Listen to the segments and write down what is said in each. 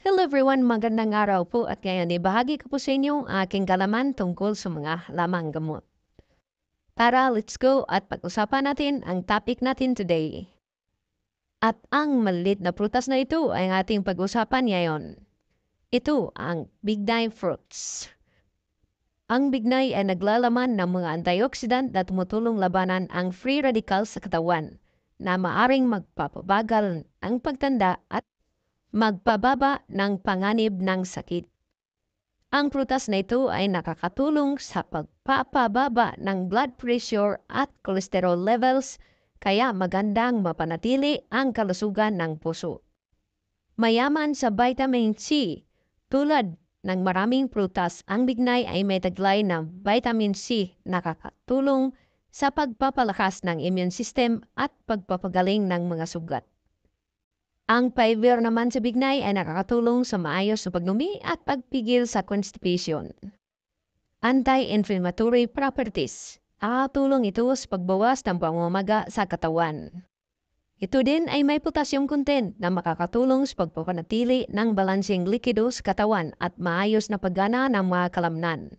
Hello everyone, magandang araw po at ngayon ibahagi ko po sa inyo ang aking kalaman tungkol sa mga lamang gamot. Tara, let's go at pag-usapan natin ang topic natin today. At ang maliit na prutas na ito ay ang ating pag-usapan ngayon. Ito ang bignay fruits. Ang bignay ay naglalaman ng mga antioxidant na tumutulong labanan ang free radicals sa katawan na maaring magpapabagal ang pagtanda at magpababa ng panganib ng sakit. Ang prutas na ito ay nakakatulong sa pagpapababa ng blood pressure at cholesterol levels, kaya magandang mapanatili ang kalusugan ng puso. Mayaman sa vitamin C, tulad ng maraming prutas, ang bignay ay may taglay ng vitamin C na nakakatulong sa pagpapalakas ng immune system at pagpapagaling ng mga sugat. Ang fiber naman sa bignay ay nakakatulong sa maayos na pagdumi at pagpigil sa constipation. Anti-inflammatory properties. Nakakatulong ito sa pagbawas ng pamamaga sa katawan. Ito din ay may potassium content na makakatulong sa pagpapanatili ng balanseng likido sa katawan at maayos na paggana ng mga kalamnan.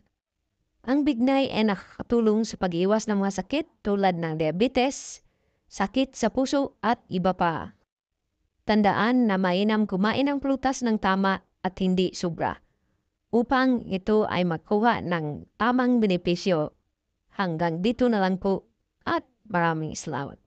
Ang bignay ay nakakatulong sa pag-iwas ng mga sakit tulad ng diabetes, sakit sa puso at iba pa. Tandaan na mainam kumain ng prutas ng tama at hindi sobra upang ito ay makuha ng tamang benepisyo. Hanggang dito na lang po at maraming salamat po.